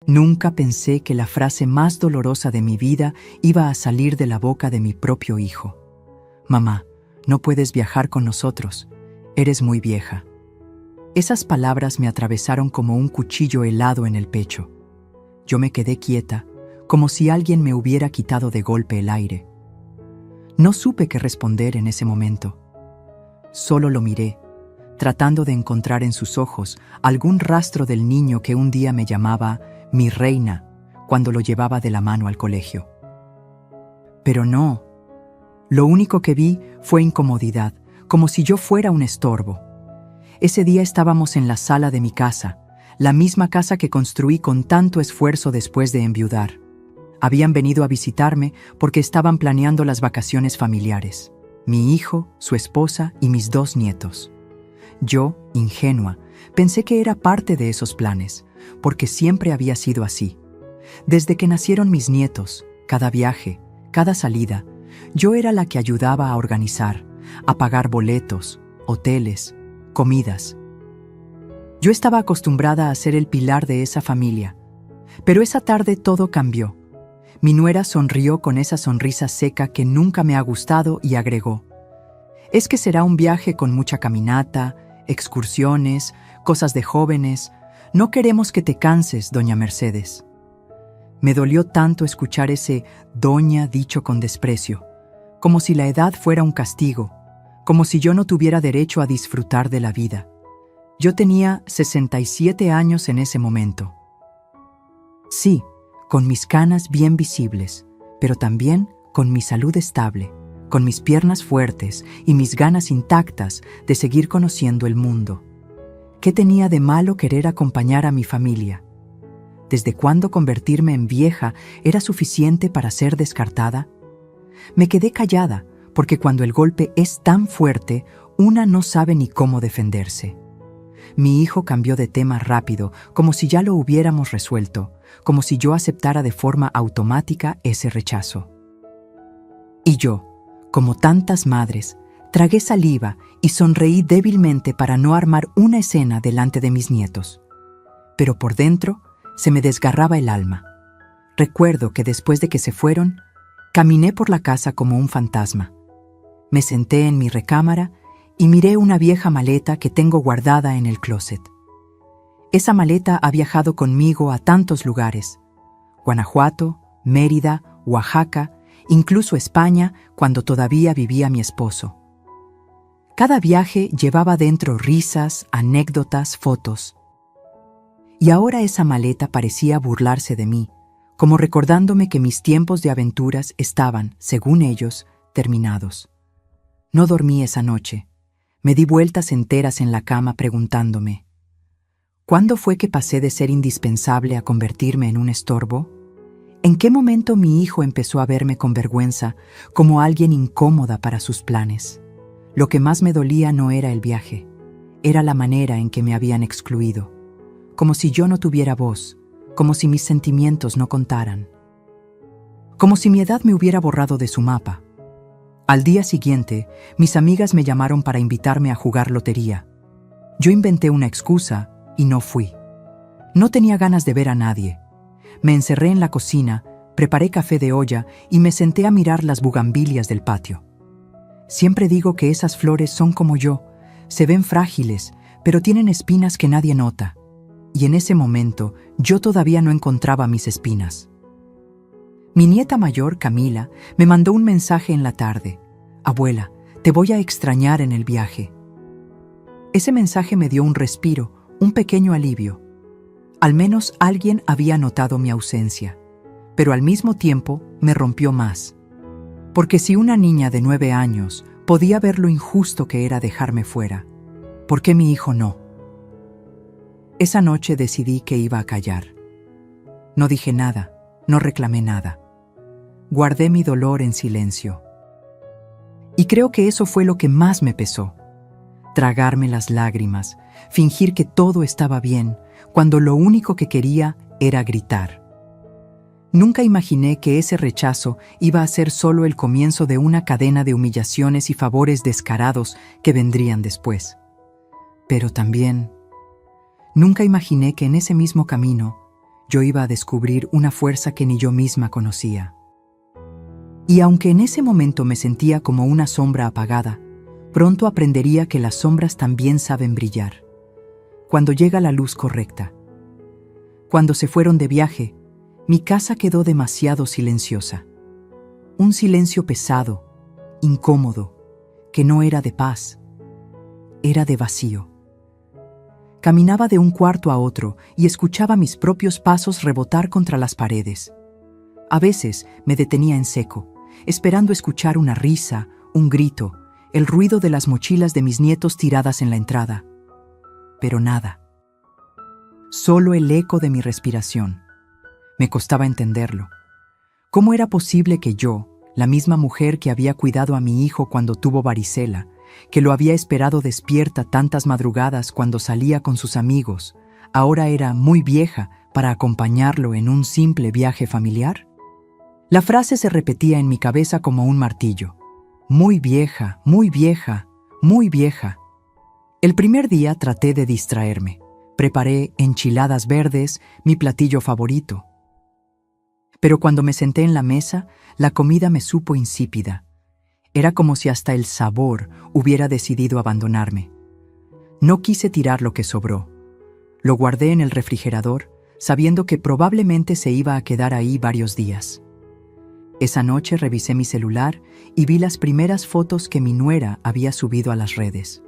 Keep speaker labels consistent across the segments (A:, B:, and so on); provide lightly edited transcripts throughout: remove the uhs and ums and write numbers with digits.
A: Nunca pensé que la frase más dolorosa de mi vida iba a salir de la boca de mi propio hijo. Mamá, no puedes viajar con nosotros, eres muy vieja. Esas palabras me atravesaron como un cuchillo helado en el pecho. Yo me quedé quieta, como si alguien me hubiera quitado de golpe el aire. No supe qué responder en ese momento. Solo lo miré, tratando de encontrar en sus ojos algún rastro del niño que un día me llamaba mi reina cuando lo llevaba de la mano al colegio. Pero no. Lo único que vi fue incomodidad, como si yo fuera un estorbo. Ese día estábamos en la sala de mi casa, la misma casa que construí con tanto esfuerzo después de enviudar. Habían venido a visitarme porque estaban planeando las vacaciones familiares. Mi hijo, su esposa y mis 2 nietos. Yo, ingenua, pensé que era parte de esos planes, porque siempre había sido así. Desde que nacieron mis nietos, cada viaje, cada salida, yo era la que ayudaba a organizar, a pagar boletos, hoteles, comidas. Yo estaba acostumbrada a ser el pilar de esa familia, pero esa tarde todo cambió. Mi nuera sonrió con esa sonrisa seca que nunca me ha gustado y agregó: «Es que será un viaje con mucha caminata, excursiones, cosas de jóvenes. No queremos que te canses, doña Mercedes». Me dolió tanto escuchar ese «doña» dicho con desprecio, como si la edad fuera un castigo, como si yo no tuviera derecho a disfrutar de la vida. Yo tenía 67 años en ese momento. Sí, con mis canas bien visibles, pero también con mi salud estable, con mis piernas fuertes y mis ganas intactas de seguir conociendo el mundo. ¿Qué tenía de malo querer acompañar a mi familia? ¿Desde cuándo convertirme en vieja era suficiente para ser descartada? Me quedé callada, porque cuando el golpe es tan fuerte, una no sabe ni cómo defenderse. Mi hijo cambió de tema rápido, como si ya lo hubiéramos resuelto, como si yo aceptara de forma automática ese rechazo. Y yo, como tantas madres, tragué saliva y sonreí débilmente para no armar una escena delante de mis nietos. Pero por dentro se me desgarraba el alma. Recuerdo que después de que se fueron, caminé por la casa como un fantasma. Me senté en mi recámara y miré una vieja maleta que tengo guardada en el closet. Esa maleta ha viajado conmigo a tantos lugares: Guanajuato, Mérida, Oaxaca, incluso España, cuando todavía vivía mi esposo. Cada viaje llevaba dentro risas, anécdotas, fotos. Y ahora esa maleta parecía burlarse de mí, como recordándome que mis tiempos de aventuras estaban, según ellos, terminados. No dormí esa noche. Me di vueltas enteras en la cama preguntándome: ¿cuándo fue que pasé de ser indispensable a convertirme en un estorbo? ¿En qué momento mi hijo empezó a verme con vergüenza, como alguien incómoda para sus planes? Lo que más me dolía no era el viaje, era la manera en que me habían excluido, como si yo no tuviera voz, como si mis sentimientos no contaran, como si mi edad me hubiera borrado de su mapa. Al día siguiente, mis amigas me llamaron para invitarme a jugar lotería. Yo inventé una excusa y no fui. No tenía ganas de ver a nadie. Me encerré en la cocina, preparé café de olla y me senté a mirar las bugambilias del patio. Siempre digo que esas flores son como yo, se ven frágiles, pero tienen espinas que nadie nota. Y en ese momento, yo todavía no encontraba mis espinas. Mi nieta mayor, Camila, me mandó un mensaje en la tarde: «Abuela, te voy a extrañar en el viaje». Ese mensaje me dio un respiro, un pequeño alivio. Al menos alguien había notado mi ausencia, pero al mismo tiempo me rompió más. Porque si una niña de 9 años podía ver lo injusto que era dejarme fuera, ¿por qué mi hijo no? Esa noche decidí que iba a callar. No dije nada, no reclamé nada. Guardé mi dolor en silencio. Y creo que eso fue lo que más me pesó. Tragarme las lágrimas, fingir que todo estaba bien, cuando lo único que quería era gritar. Nunca imaginé que ese rechazo iba a ser solo el comienzo de una cadena de humillaciones y favores descarados que vendrían después. Pero también, nunca imaginé que en ese mismo camino yo iba a descubrir una fuerza que ni yo misma conocía. Y aunque en ese momento me sentía como una sombra apagada, pronto aprendería que las sombras también saben brillar, cuando llega la luz correcta. Cuando se fueron de viaje, mi casa quedó demasiado silenciosa. Un silencio pesado, incómodo, que no era de paz, era de vacío. Caminaba de un cuarto a otro y escuchaba mis propios pasos rebotar contra las paredes. A veces me detenía en seco, esperando escuchar una risa, un grito, el ruido de las mochilas de mis nietos tiradas en la entrada. Pero nada. Solo el eco de mi respiración. Me costaba entenderlo. ¿Cómo era posible que yo, la misma mujer que había cuidado a mi hijo cuando tuvo varicela, que lo había esperado despierta tantas madrugadas cuando salía con sus amigos, ahora era muy vieja para acompañarlo en un simple viaje familiar? La frase se repetía en mi cabeza como un martillo. Muy vieja, muy vieja, muy vieja. El primer día traté de distraerme. Preparé enchiladas verdes, mi platillo favorito. Pero cuando me senté en la mesa, la comida me supo insípida. Era como si hasta el sabor hubiera decidido abandonarme. No quise tirar lo que sobró. Lo guardé en el refrigerador, sabiendo que probablemente se iba a quedar ahí varios días. Esa noche revisé mi celular y vi las primeras fotos que mi nuera había subido a las redes.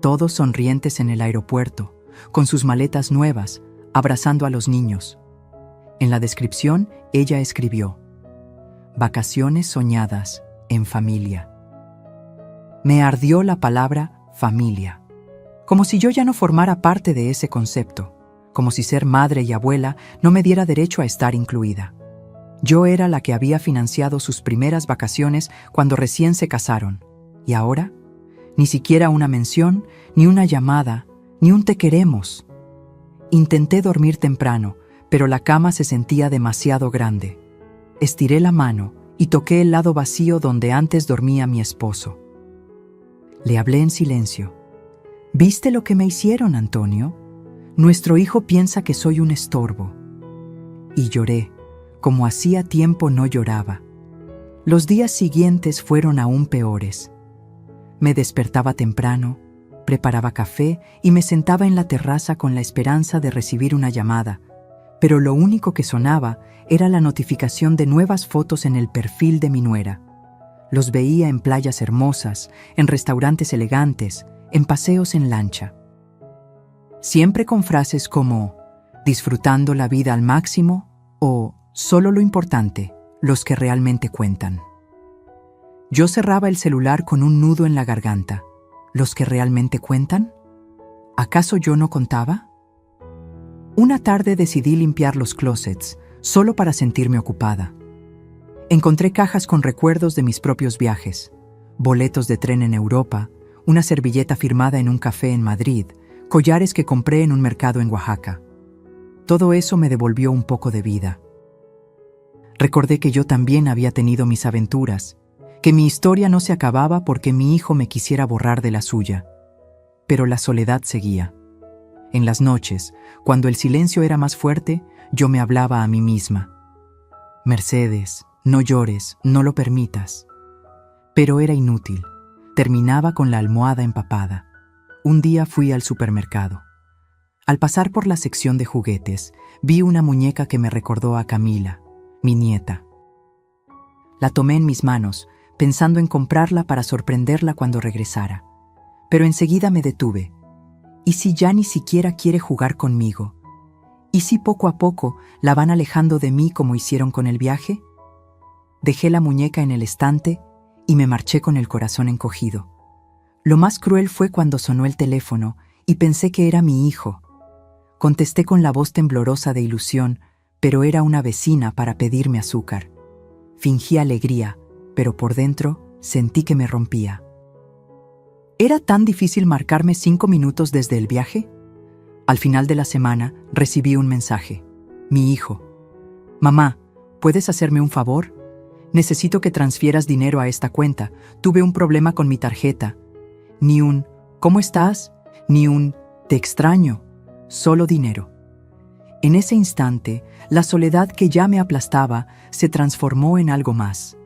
A: Todos sonrientes en el aeropuerto, con sus maletas nuevas, abrazando a los niños. En la descripción, ella escribió: vacaciones soñadas en familia. Me ardió la palabra familia, como si yo ya no formara parte de ese concepto, como si ser madre y abuela no me diera derecho a estar incluida. Yo era la que había financiado sus primeras vacaciones cuando recién se casaron, y ahora, ni siquiera una mención, ni una llamada, ni un te queremos. Intenté dormir temprano, pero la cama se sentía demasiado grande. Estiré la mano y toqué el lado vacío donde antes dormía mi esposo. Le hablé en silencio. ¿Viste lo que me hicieron, Antonio? Nuestro hijo piensa que soy un estorbo. Y lloré, como hacía tiempo no lloraba. Los días siguientes fueron aún peores. Me despertaba temprano, preparaba café y me sentaba en la terraza con la esperanza de recibir una llamada, pero lo único que sonaba era la notificación de nuevas fotos en el perfil de mi nuera. Los veía en playas hermosas, en restaurantes elegantes, en paseos en lancha. Siempre con frases como «disfrutando la vida al máximo» o «solo lo importante, los que realmente cuentan». Yo cerraba el celular con un nudo en la garganta. ¿Los que realmente cuentan? ¿Acaso yo no contaba? Una tarde decidí limpiar los closets, solo para sentirme ocupada. Encontré cajas con recuerdos de mis propios viajes, boletos de tren en Europa, una servilleta firmada en un café en Madrid, collares que compré en un mercado en Oaxaca. Todo eso me devolvió un poco de vida. Recordé que yo también había tenido mis aventuras, que mi historia no se acababa porque mi hijo me quisiera borrar de la suya. Pero la soledad seguía. En las noches, cuando el silencio era más fuerte, yo me hablaba a mí misma. Mercedes, no llores, no lo permitas. Pero era inútil. Terminaba con la almohada empapada. Un día fui al supermercado. Al pasar por la sección de juguetes, vi una muñeca que me recordó a Camila, mi nieta. La tomé en mis manos, pensando en comprarla para sorprenderla cuando regresara. Pero enseguida me detuve. ¿Y si ya ni siquiera quiere jugar conmigo? ¿Y si poco a poco la van alejando de mí como hicieron con el viaje? Dejé la muñeca en el estante y me marché con el corazón encogido. Lo más cruel fue cuando sonó el teléfono y pensé que era mi hijo. Contesté con la voz temblorosa de ilusión, pero era una vecina para pedirme azúcar. Fingí alegría, pero por dentro sentí que me rompía. ¿Era tan difícil marcarme 5 minutos desde el viaje? Al final de la semana recibí un mensaje. Mi hijo. Mamá, ¿puedes hacerme un favor? Necesito que transfieras dinero a esta cuenta. Tuve un problema con mi tarjeta. Ni un ¿cómo estás? Ni un te extraño. Solo dinero. En ese instante, la soledad que ya me aplastaba se transformó en algo más: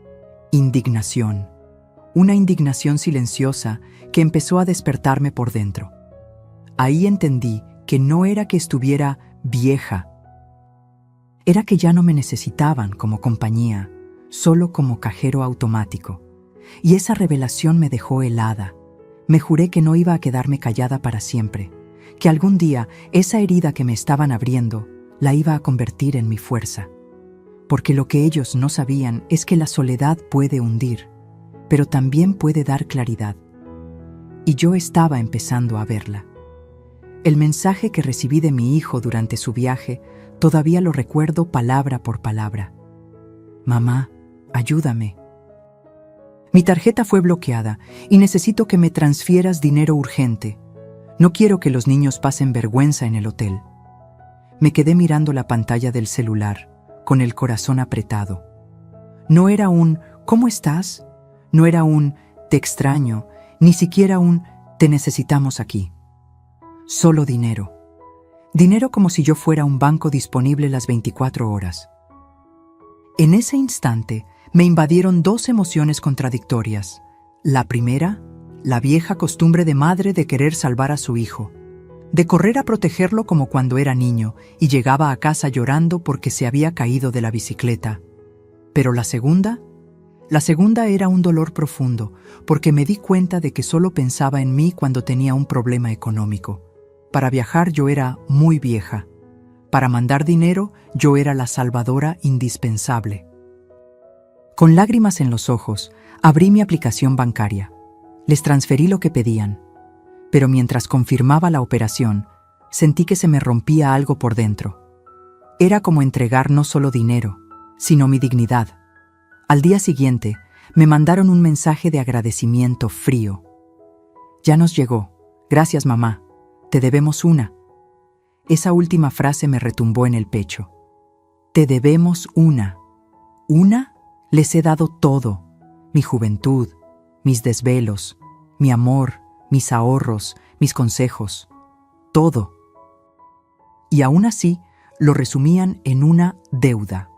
A: indignación. Una indignación silenciosa que empezó a despertarme por dentro. Ahí entendí que no era que estuviera vieja, era que ya no me necesitaban como compañía, solo como cajero automático. Y esa revelación me dejó helada. Me juré que no iba a quedarme callada para siempre, que algún día esa herida que me estaban abriendo la iba a convertir en mi fuerza. Porque lo que ellos no sabían es que la soledad puede hundir, pero también puede dar claridad. Y yo estaba empezando a verla. El mensaje que recibí de mi hijo durante su viaje todavía lo recuerdo palabra por palabra. Mamá, ayúdame. Mi tarjeta fue bloqueada y necesito que me transfieras dinero urgente. No quiero que los niños pasen vergüenza en el hotel. Me quedé mirando la pantalla del celular, con el corazón apretado. No era un ¿cómo estás? No era un te extraño, ni siquiera un te necesitamos aquí. Solo dinero. Dinero como si yo fuera un banco disponible las 24 horas. En ese instante me invadieron dos emociones contradictorias. La primera, la vieja costumbre de madre de querer salvar a su hijo, de correr a protegerlo como cuando era niño y llegaba a casa llorando porque se había caído de la bicicleta. Pero la segunda era un dolor profundo, porque me di cuenta de que solo pensaba en mí cuando tenía un problema económico. Para viajar yo era muy vieja. Para mandar dinero yo era la salvadora indispensable. Con lágrimas en los ojos, abrí mi aplicación bancaria. Les transferí lo que pedían. Pero mientras confirmaba la operación, sentí que se me rompía algo por dentro. Era como entregar no solo dinero, sino mi dignidad. Al día siguiente, me mandaron un mensaje de agradecimiento frío. Ya nos llegó. Gracias, mamá. Te debemos una. Esa última frase me retumbó en el pecho. Te debemos una. ¿Una? Les he dado todo. Mi juventud, mis desvelos, mi amor, mis ahorros, mis consejos. Todo. Y aún así, lo resumían en una deuda.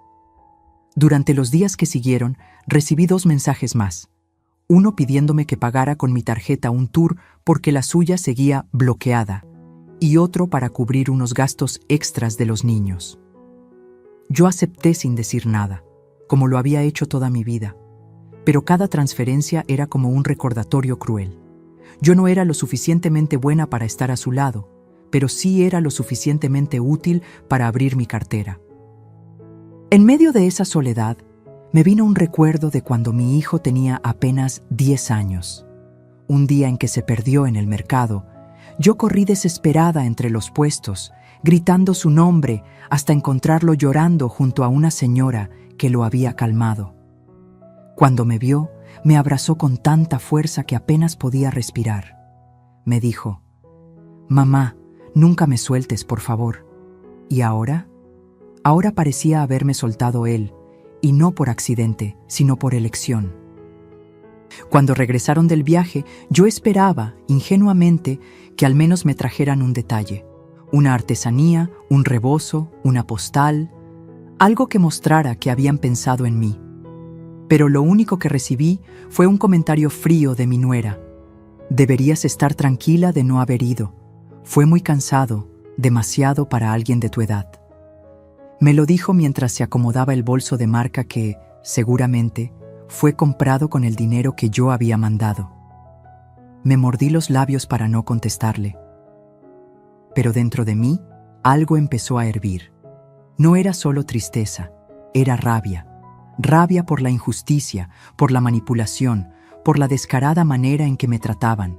A: Durante los días que siguieron, recibí dos mensajes más. Uno pidiéndome que pagara con mi tarjeta un tour porque la suya seguía bloqueada, y otro para cubrir unos gastos extras de los niños. Yo acepté sin decir nada, como lo había hecho toda mi vida, pero cada transferencia era como un recordatorio cruel. Yo no era lo suficientemente buena para estar a su lado, pero sí era lo suficientemente útil para abrir mi cartera. En medio de esa soledad, me vino un recuerdo de cuando mi hijo tenía apenas 10 años. Un día en que se perdió en el mercado, yo corrí desesperada entre los puestos, gritando su nombre hasta encontrarlo llorando junto a una señora que lo había calmado. Cuando me vio, me abrazó con tanta fuerza que apenas podía respirar. Me dijo: «Mamá, nunca me sueltes, por favor». ¿Y ahora? Ahora parecía haberme soltado él, y no por accidente, sino por elección. Cuando regresaron del viaje, yo esperaba, ingenuamente, que al menos me trajeran un detalle, una artesanía, un rebozo, una postal, algo que mostrara que habían pensado en mí. Pero lo único que recibí fue un comentario frío de mi nuera. «Deberías estar tranquila de no haber ido. Fue muy cansado, demasiado para alguien de tu edad». Me lo dijo mientras se acomodaba el bolso de marca que, seguramente, fue comprado con el dinero que yo había mandado. Me mordí los labios para no contestarle. Pero dentro de mí, algo empezó a hervir. No era solo tristeza, era rabia. Rabia por la injusticia, por la manipulación, por la descarada manera en que me trataban.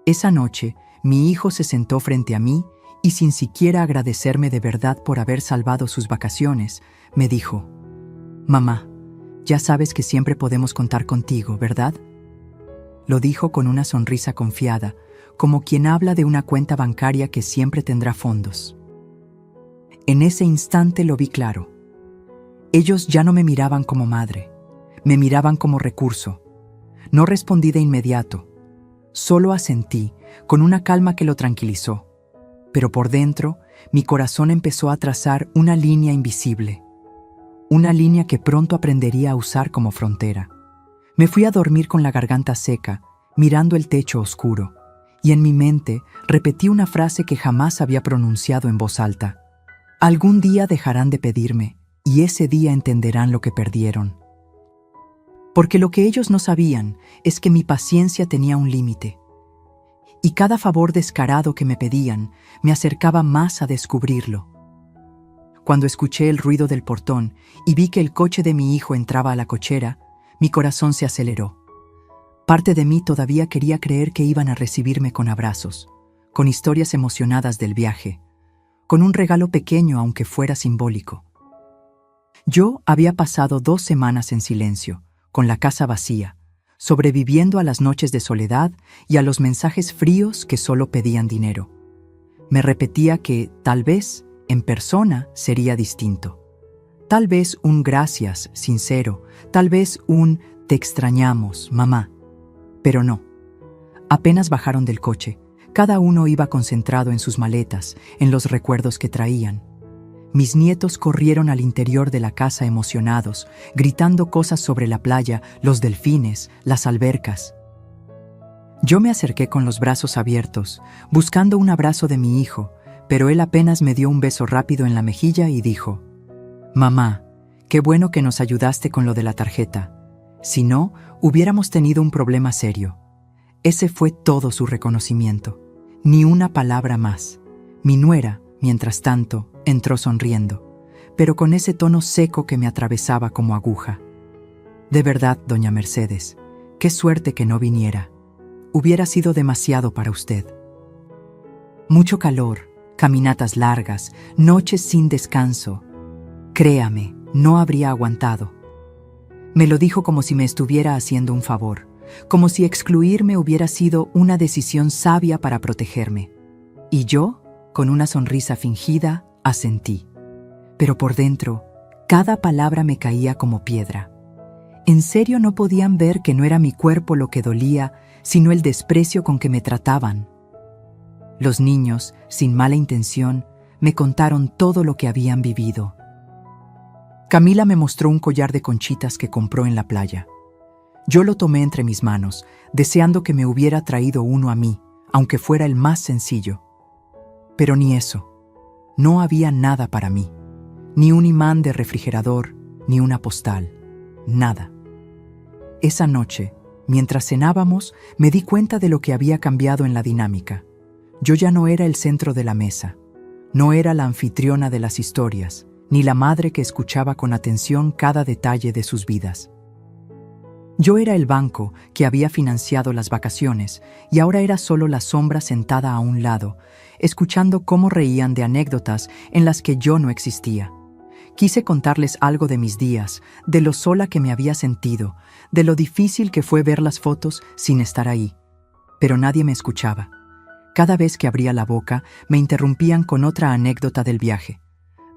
A: Esa noche, mi hijo se sentó frente a mí y sin siquiera agradecerme de verdad por haber salvado sus vacaciones, me dijo: «Mamá, ya sabes que siempre podemos contar contigo, ¿verdad?». Lo dijo con una sonrisa confiada, como quien habla de una cuenta bancaria que siempre tendrá fondos. En ese instante lo vi claro. Ellos ya no me miraban como madre, me miraban como recurso. No respondí de inmediato, solo asentí, con una calma que lo tranquilizó. pero por dentro, mi corazón empezó a trazar una línea invisible, una línea que pronto aprendería a usar como frontera. Me fui a dormir con la garganta seca, mirando el techo oscuro, y en mi mente repetí una frase que jamás había pronunciado en voz alta. Algún día dejarán de pedirme, y ese día entenderán lo que perdieron. Porque lo que ellos no sabían es que mi paciencia tenía un límite, y cada favor descarado que me pedían me acercaba más a descubrirlo. Cuando escuché el ruido del portón y vi que el coche de mi hijo entraba a la cochera, mi corazón se aceleró. Parte de mí todavía quería creer que iban a recibirme con abrazos, con historias emocionadas del viaje, con un regalo pequeño aunque fuera simbólico. Yo había pasado 2 semanas en silencio, con la casa vacía, sobreviviendo a las noches de soledad y a los mensajes fríos que solo pedían dinero. Me repetía que, tal vez, en persona sería distinto. Tal vez un gracias sincero, tal vez un te extrañamos, mamá. Pero no. Apenas bajaron del coche, cada uno iba concentrado en sus maletas, en los recuerdos que traían. Mis nietos corrieron al interior de la casa emocionados, gritando cosas sobre la playa, los delfines, las albercas. Yo me acerqué con los brazos abiertos, buscando un abrazo de mi hijo, pero él apenas me dio un beso rápido en la mejilla y dijo: «Mamá, qué bueno que nos ayudaste con lo de la tarjeta. Si no, hubiéramos tenido un problema serio». Ese fue todo su reconocimiento. Ni una palabra más. Mi nuera, mientras tanto, entró sonriendo, pero con ese tono seco que me atravesaba como aguja. «De verdad, doña Mercedes, qué suerte que no viniera. Hubiera sido demasiado para usted». Mucho calor, caminatas largas, noches sin descanso. Créame, no habría aguantado. Me lo dijo como si me estuviera haciendo un favor, como si excluirme hubiera sido una decisión sabia para protegerme. Y yo, con una sonrisa fingida, asentí. Pero por dentro, cada palabra me caía como piedra. ¿En serio no podían ver que no era mi cuerpo lo que dolía, sino el desprecio con que me trataban? Los niños, sin mala intención, me contaron todo lo que habían vivido. Camila me mostró un collar de conchitas que compró en la playa. Yo lo tomé entre mis manos, deseando que me hubiera traído uno a mí, aunque fuera el más sencillo. Pero ni eso. No había nada para mí. Ni un imán de refrigerador, ni una postal. Nada. Esa noche, mientras cenábamos, me di cuenta de lo que había cambiado en la dinámica. Yo ya no era el centro de la mesa. No era la anfitriona de las historias, ni la madre que escuchaba con atención cada detalle de sus vidas. Yo era el banco que había financiado las vacaciones y ahora era solo la sombra sentada a un lado, escuchando cómo reían de anécdotas en las que yo no existía. Quise contarles algo de mis días, de lo sola que me había sentido, de lo difícil que fue ver las fotos sin estar ahí. Pero nadie me escuchaba. Cada vez que abría la boca, me interrumpían con otra anécdota del viaje.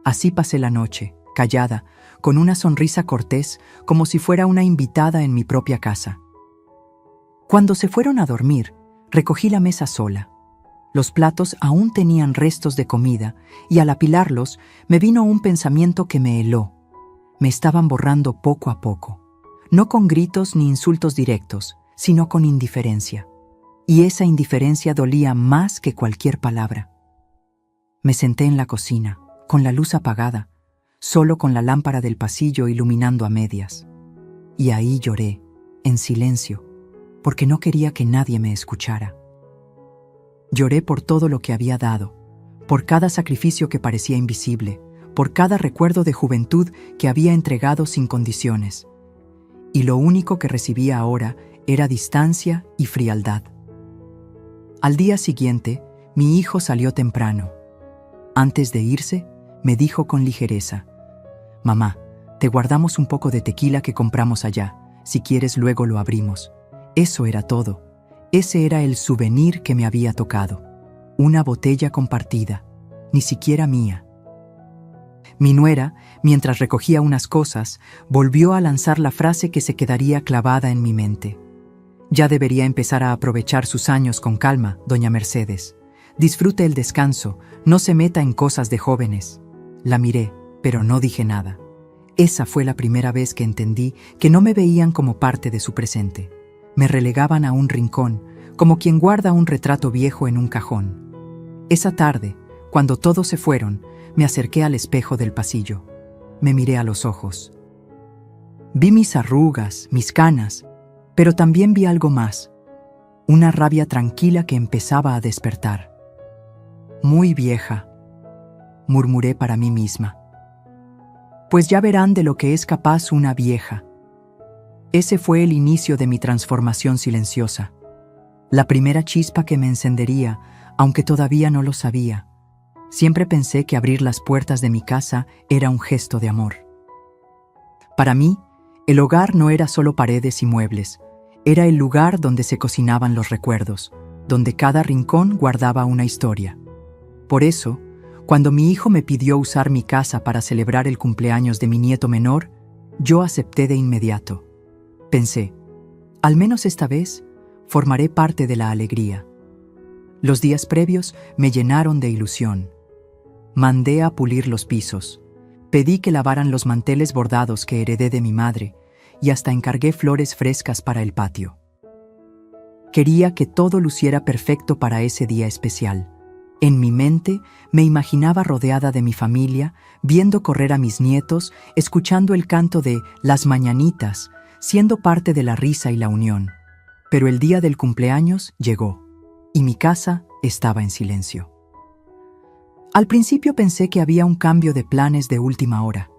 A: Así pasé la noche, callada, con una sonrisa cortés, como si fuera una invitada en mi propia casa. Cuando se fueron a dormir, recogí la mesa sola. Los platos aún tenían restos de comida y al apilarlos me vino un pensamiento que me heló. Me estaban borrando poco a poco, no con gritos ni insultos directos, sino con indiferencia. Y esa indiferencia dolía más que cualquier palabra. Me senté en la cocina, con la luz apagada, solo con la lámpara del pasillo iluminando a medias. Y ahí lloré, en silencio, porque no quería que nadie me escuchara. Lloré por todo lo que había dado, por cada sacrificio que parecía invisible, por cada recuerdo de juventud que había entregado sin condiciones. Y lo único que recibía ahora era distancia y frialdad. Al día siguiente, mi hijo salió temprano. Antes de irse, me dijo con ligereza: «Mamá, te guardamos un poco de tequila que compramos allá. Si quieres, luego lo abrimos». Eso era todo. Ese era el souvenir que me había tocado. Una botella compartida, ni siquiera mía. Mi nuera, mientras recogía unas cosas, volvió a lanzar la frase que se quedaría clavada en mi mente. «Ya debería empezar a aprovechar sus años con calma, doña Mercedes. Disfrute el descanso, no se meta en cosas de jóvenes. La miré, pero no dije nada. Esa fue la primera vez que entendí que no me veían como parte de su presente. Me relegaban a un rincón, como quien guarda un retrato viejo en un cajón. Esa tarde, cuando todos se fueron, me acerqué al espejo del pasillo. Me miré a los ojos. Vi mis arrugas, mis canas, pero también vi algo más. Una rabia tranquila que empezaba a despertar. Muy vieja, murmuré para mí misma. Pues ya verán de lo que es capaz una vieja. Ese fue el inicio de mi transformación silenciosa. La primera chispa que me encendería, aunque todavía no lo sabía. Siempre pensé que abrir las puertas de mi casa era un gesto de amor. Para mí, el hogar no era solo paredes y muebles, era el lugar donde se cocinaban los recuerdos, donde cada rincón guardaba una historia. Por eso, cuando mi hijo me pidió usar mi casa para celebrar el cumpleaños de mi nieto menor, yo acepté de inmediato. Pensé, al menos esta vez, formaré parte de la alegría. Los días previos me llenaron de ilusión. Mandé a pulir los pisos, pedí que lavaran los manteles bordados que heredé de mi madre y hasta encargué flores frescas para el patio. Quería que todo luciera perfecto para ese día especial. En mi mente me imaginaba rodeada de mi familia, viendo correr a mis nietos, escuchando el canto de las mañanitas, siendo parte de la risa y la unión. Pero el día del cumpleaños llegó, y mi casa estaba en silencio. Al principio pensé que había un cambio de planes de última hora.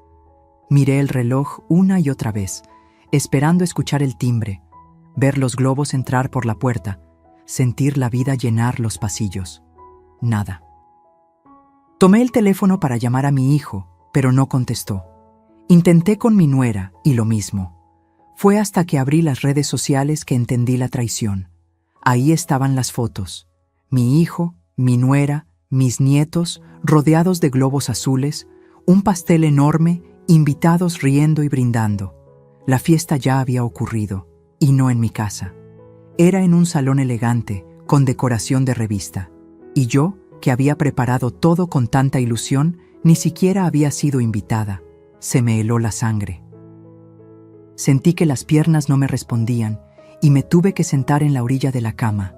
A: Miré el reloj una y otra vez, esperando escuchar el timbre, ver los globos entrar por la puerta, sentir la vida llenar los pasillos. Nada. Tomé el teléfono para llamar a mi hijo, pero no contestó. Intenté con mi nuera y lo mismo. Fue hasta que abrí las redes sociales que entendí la traición. Ahí estaban las fotos. Mi hijo, mi nuera, mis nietos, rodeados de globos azules, un pastel enorme, invitados riendo y brindando. La fiesta ya había ocurrido, y no en mi casa. Era en un salón elegante, con decoración de revista. Y yo, que había preparado todo con tanta ilusión, ni siquiera había sido invitada. Se me heló la sangre. Sentí que las piernas no me respondían y me tuve que sentar en la orilla de la cama.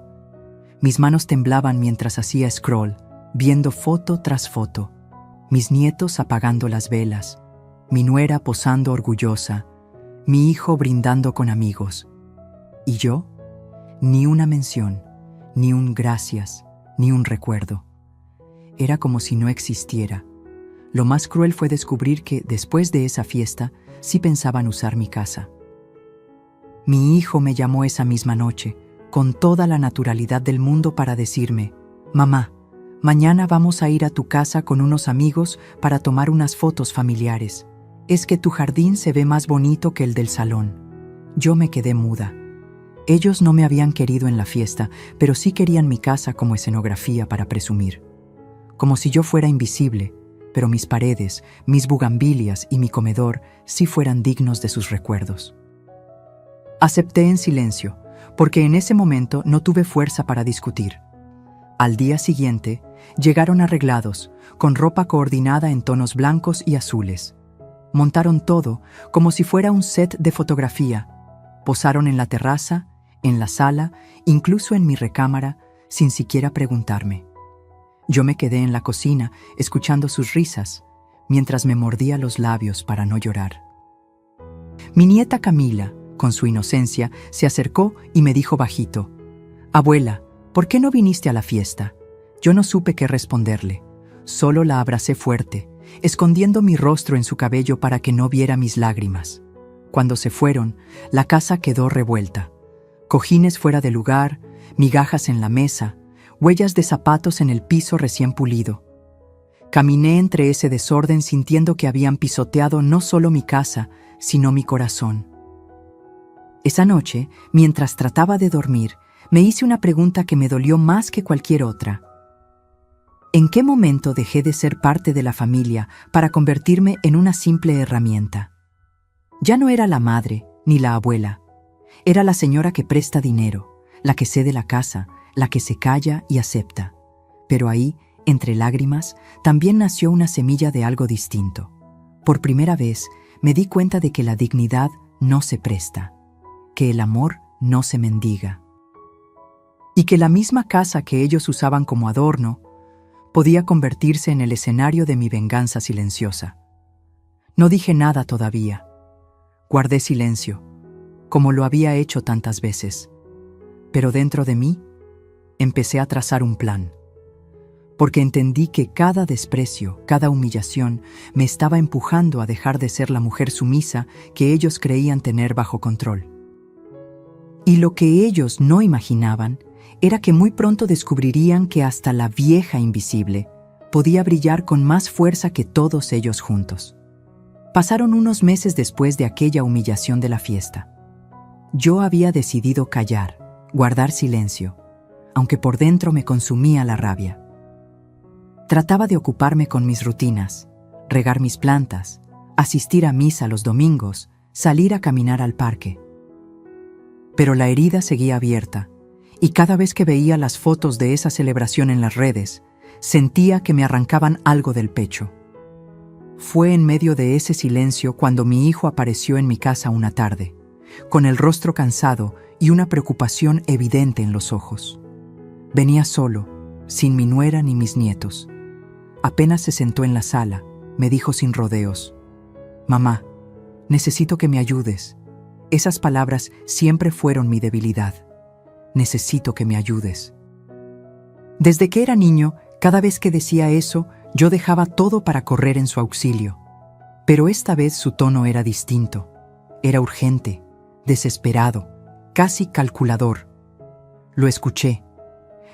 A: Mis manos temblaban mientras hacía scroll, viendo foto tras foto. Mis nietos apagando las velas, mi nuera posando orgullosa, mi hijo brindando con amigos. ¿Y yo? Ni una mención, ni un gracias, ni un recuerdo. Era como si no existiera. Lo más cruel fue descubrir que, después de esa fiesta, sí pensaban usar mi casa. Mi hijo me llamó esa misma noche, con toda la naturalidad del mundo para decirme: «Mamá, mañana vamos a ir a tu casa con unos amigos para tomar unas fotos familiares. Es que tu jardín se ve más bonito que el del salón». Yo me quedé muda. Ellos no me habían querido en la fiesta, pero sí querían mi casa como escenografía para presumir. Como si yo fuera invisible, pero mis paredes, mis bugambilias y mi comedor sí fueran dignos de sus recuerdos. Acepté en silencio, porque en ese momento no tuve fuerza para discutir. Al día siguiente, llegaron arreglados, con ropa coordinada en tonos blancos y azules. Montaron todo como si fuera un set de fotografía. Posaron en la terraza, en la sala, incluso en mi recámara, sin siquiera preguntarme. Yo me quedé en la cocina, escuchando sus risas, mientras me mordía los labios para no llorar. Mi nieta Camila, con su inocencia, se acercó y me dijo bajito: «Abuela, ¿por qué no viniste a la fiesta?». Yo no supe qué responderle. Solo la abracé fuerte, escondiendo mi rostro en su cabello para que no viera mis lágrimas. Cuando se fueron, la casa quedó revuelta. Cojines fuera de lugar, migajas en la mesa, huellas de zapatos en el piso recién pulido. Caminé entre ese desorden sintiendo que habían pisoteado no solo mi casa, sino mi corazón. Esa noche, mientras trataba de dormir, me hice una pregunta que me dolió más que cualquier otra. ¿En qué momento dejé de ser parte de la familia para convertirme en una simple herramienta? Ya no era la madre ni la abuela. Era la señora que presta dinero, la que cede la casa, la que se calla y acepta. Pero ahí, entre lágrimas, también nació una semilla de algo distinto. Por primera vez, me di cuenta de que la dignidad no se presta, que el amor no se mendiga, y que la misma casa que ellos usaban como adorno podía convertirse en el escenario de mi venganza silenciosa. No dije nada todavía. Guardé silencio, como lo había hecho tantas veces. Pero dentro de mí, empecé a trazar un plan. Porque entendí que cada desprecio, cada humillación, me estaba empujando a dejar de ser la mujer sumisa que ellos creían tener bajo control. Y lo que ellos no imaginaban era que muy pronto descubrirían que hasta la vieja invisible podía brillar con más fuerza que todos ellos juntos. Pasaron unos meses después de aquella humillación de la fiesta. Yo había decidido callar, guardar silencio, aunque por dentro me consumía la rabia. Trataba de ocuparme con mis rutinas, regar mis plantas, asistir a misa los domingos, salir a caminar al parque. Pero la herida seguía abierta, y cada vez que veía las fotos de esa celebración en las redes, sentía que me arrancaban algo del pecho. Fue en medio de ese silencio cuando mi hijo apareció en mi casa una tarde, con el rostro cansado y una preocupación evidente en los ojos. Venía solo, sin mi nuera ni mis nietos. Apenas se sentó en la sala, me dijo sin rodeos: «Mamá, necesito que me ayudes». Esas palabras siempre fueron mi debilidad. Necesito que me ayudes. Desde que era niño, cada vez que decía eso, yo dejaba todo para correr en su auxilio. Pero esta vez su tono era distinto. Era urgente, desesperado, casi calculador. Lo escuché.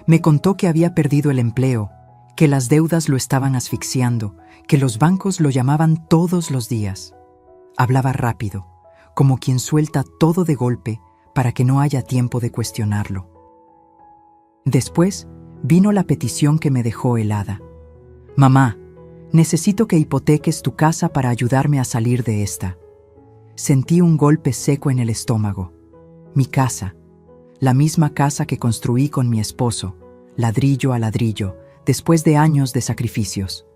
A: Me contó que había perdido el empleo, que las deudas lo estaban asfixiando, que los bancos lo llamaban todos los días. Hablaba rápido, como quien suelta todo de golpe para que no haya tiempo de cuestionarlo. Después vino la petición que me dejó helada. «Mamá, necesito que hipoteques tu casa para ayudarme a salir de esta». Sentí un golpe seco en el estómago. Mi casa, la misma casa que construí con mi esposo, ladrillo a ladrillo, después de años de sacrificios.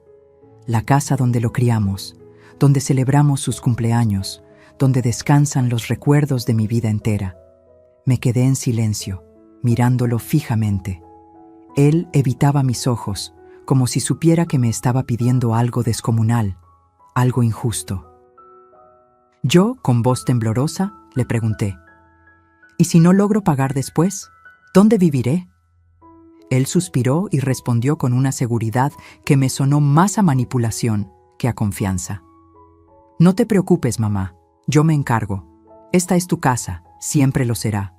A: La casa donde lo criamos, donde celebramos sus cumpleaños, donde descansan los recuerdos de mi vida entera. Me quedé en silencio, mirándolo fijamente. Él evitaba mis ojos, como si supiera que me estaba pidiendo algo descomunal, algo injusto. Yo, con voz temblorosa, le pregunté: «¿Y si no logro pagar después? ¿Dónde viviré?». Él suspiró y respondió con una seguridad que me sonó más a manipulación que a confianza. «No te preocupes, mamá, yo me encargo. Esta es tu casa, siempre lo será.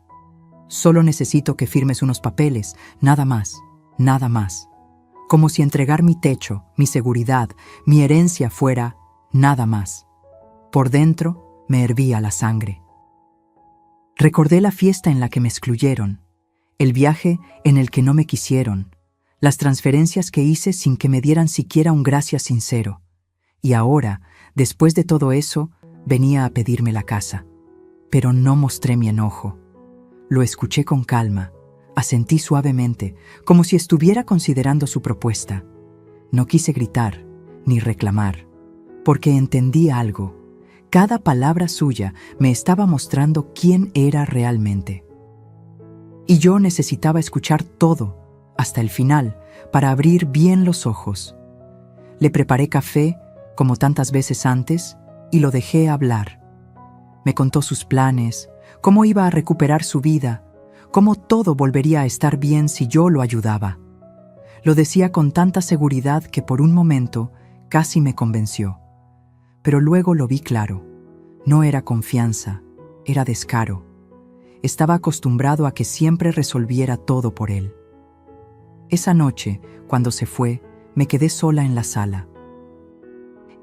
A: Solo necesito que firmes unos papeles, nada más, nada más. Como si entregar mi techo, mi seguridad, mi herencia fuera nada más». Por dentro me hervía la sangre. Recordé la fiesta en la que me excluyeron, el viaje en el que no me quisieron, las transferencias que hice sin que me dieran siquiera un gracias sincero. Y ahora, después de todo eso, venía a pedirme la casa. Pero no mostré mi enojo. Lo escuché con calma, asentí suavemente, como si estuviera considerando su propuesta. No quise gritar, ni reclamar, porque entendí algo. Cada palabra suya me estaba mostrando quién era realmente. Y yo necesitaba escuchar todo, hasta el final, para abrir bien los ojos. Le preparé café, como tantas veces antes, y lo dejé hablar. Me contó sus planes, cómo iba a recuperar su vida, cómo todo volvería a estar bien si yo lo ayudaba. Lo decía con tanta seguridad que por un momento casi me convenció. Pero luego lo vi claro. No era confianza, era descaro. Estaba acostumbrado a que siempre resolviera todo por él. Esa noche, cuando se fue, me quedé sola en la sala.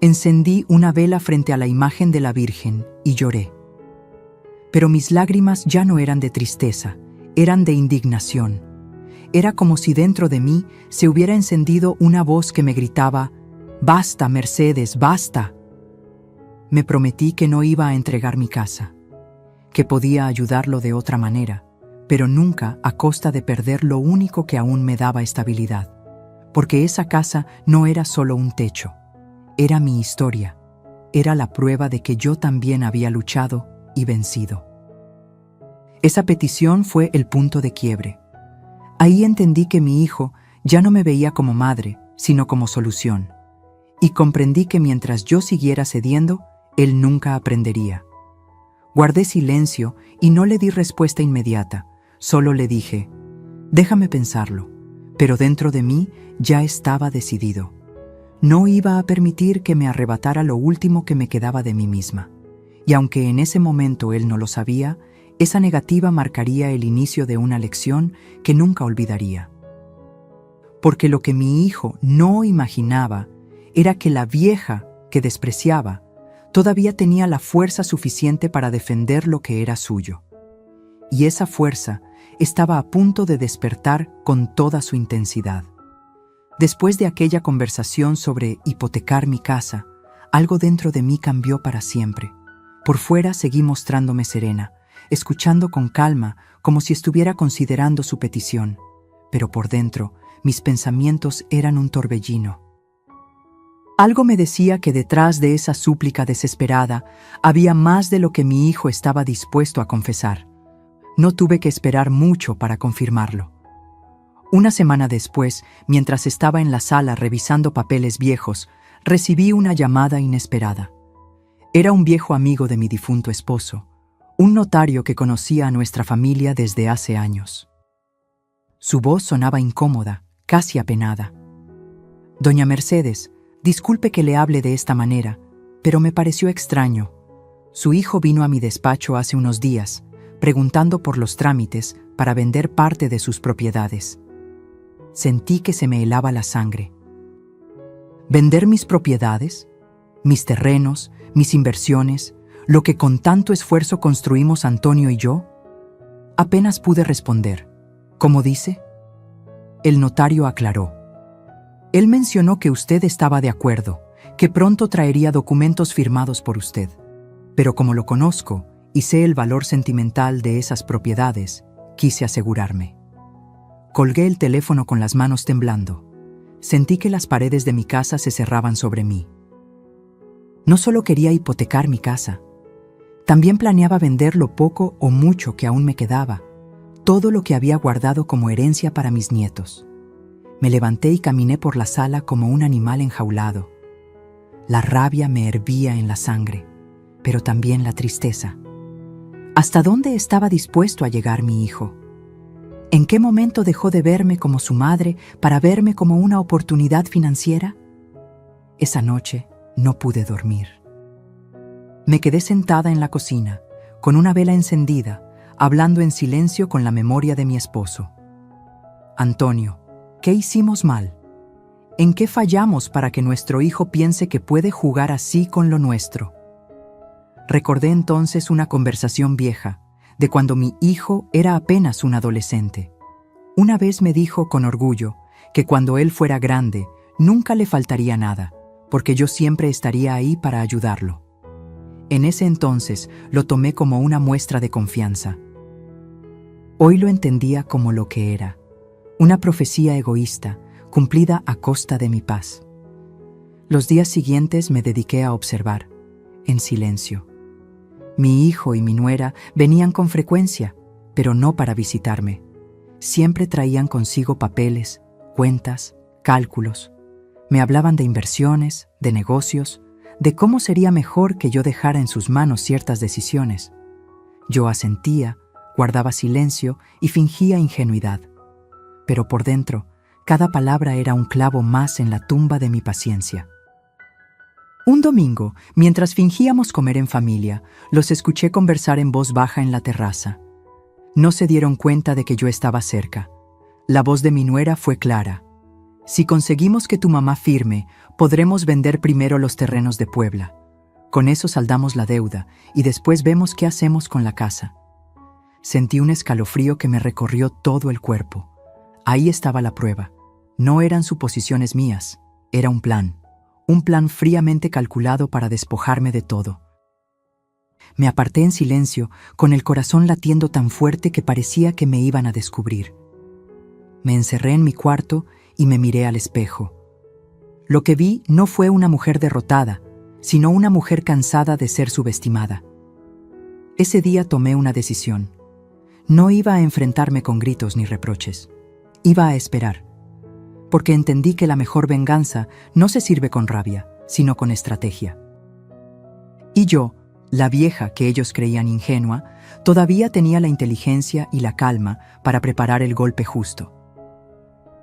A: Encendí una vela frente a la imagen de la Virgen y lloré. Pero mis lágrimas ya no eran de tristeza, eran de indignación. Era como si dentro de mí se hubiera encendido una voz que me gritaba: «¡Basta, Mercedes, basta!». Me prometí que no iba a entregar mi casa, que podía ayudarlo de otra manera, pero nunca a costa de perder lo único que aún me daba estabilidad. porque esa casa no era solo un techo, era mi historia, era la prueba de que yo también había luchado y vencido. Esa petición fue el punto de quiebre. Ahí entendí que mi hijo ya no me veía como madre, sino como solución, y comprendí que mientras yo siguiera cediendo, él nunca aprendería. Guardé silencio y no le di respuesta inmediata, solo le dije, déjame pensarlo, pero dentro de mí ya estaba decidido. No iba a permitir que me arrebatara lo último que me quedaba de mí misma, y aunque en ese momento él no lo sabía, esa negativa marcaría el inicio de una lección que nunca olvidaría. Porque lo que mi hijo no imaginaba era que la vieja que despreciaba todavía tenía la fuerza suficiente para defender lo que era suyo. Y esa fuerza estaba a punto de despertar con toda su intensidad. Después de aquella conversación sobre hipotecar mi casa, algo dentro de mí cambió para siempre. Por fuera seguí mostrándome serena, escuchando con calma como si estuviera considerando su petición, pero por dentro mis pensamientos eran un torbellino. Algo me decía que detrás de esa súplica desesperada había más de lo que mi hijo estaba dispuesto a confesar. No tuve que esperar mucho para confirmarlo. Una semana después, mientras estaba en la sala revisando papeles viejos, recibí una llamada inesperada. Era un viejo amigo de mi difunto esposo, un notario que conocía a nuestra familia desde hace años. Su voz sonaba incómoda, casi apenada. Doña Mercedes, disculpe que le hable de esta manera, pero me pareció extraño. Su hijo vino a mi despacho hace unos días, preguntando por los trámites para vender parte de sus propiedades. Sentí que se me helaba la sangre. ¿Vender mis propiedades? ¿Mis terrenos? ¿Mis inversiones? ¿Lo que con tanto esfuerzo construimos Antonio y yo? Apenas pude responder. ¿Cómo dice? El notario aclaró. Él mencionó que usted estaba de acuerdo, que pronto traería documentos firmados por usted. Pero como lo conozco y sé el valor sentimental de esas propiedades, quise asegurarme. Colgué el teléfono con las manos temblando. Sentí que las paredes de mi casa se cerraban sobre mí. No solo quería hipotecar mi casa, también planeaba vender lo poco o mucho que aún me quedaba, todo lo que había guardado como herencia para mis nietos. Me levanté y caminé por la sala como un animal enjaulado. La rabia me hervía en la sangre, pero también la tristeza. ¿Hasta dónde estaba dispuesto a llegar mi hijo? ¿En qué momento dejó de verme como su madre para verme como una oportunidad financiera? Esa noche no pude dormir. Me quedé sentada en la cocina, con una vela encendida, hablando en silencio con la memoria de mi esposo. Antonio, ¿qué hicimos mal? ¿En qué fallamos para que nuestro hijo piense que puede jugar así con lo nuestro? Recordé entonces una conversación vieja, de cuando mi hijo era apenas un adolescente. Una vez me dijo con orgullo que cuando él fuera grande nunca le faltaría nada, porque yo siempre estaría ahí para ayudarlo. En ese entonces lo tomé como una muestra de confianza. Hoy lo entendía como lo que era, una profecía egoísta, cumplida a costa de mi paz. Los días siguientes me dediqué a observar, en silencio. Mi hijo y mi nuera venían con frecuencia, pero no para visitarme. Siempre traían consigo papeles, cuentas, cálculos. Me hablaban de inversiones, de negocios, de cómo sería mejor que yo dejara en sus manos ciertas decisiones. Yo asentía, guardaba silencio y fingía ingenuidad. Pero por dentro, cada palabra era un clavo más en la tumba de mi paciencia. Un domingo, mientras fingíamos comer en familia, los escuché conversar en voz baja en la terraza. No se dieron cuenta de que yo estaba cerca. La voz de mi nuera fue clara. Si conseguimos que tu mamá firme, podremos vender primero los terrenos de Puebla. Con eso saldamos la deuda y después vemos qué hacemos con la casa. Sentí un escalofrío que me recorrió todo el cuerpo. Ahí estaba la prueba. No eran suposiciones mías, era un plan fríamente calculado para despojarme de todo. Me aparté en silencio, con el corazón latiendo tan fuerte que parecía que me iban a descubrir. Me encerré en mi cuarto y me miré al espejo. Lo que vi no fue una mujer derrotada, sino una mujer cansada de ser subestimada. Ese día tomé una decisión. No iba a enfrentarme con gritos ni reproches. Iba a esperar, porque entendí que la mejor venganza no se sirve con rabia, sino con estrategia. Y yo, la vieja que ellos creían ingenua, todavía tenía la inteligencia y la calma para preparar el golpe justo.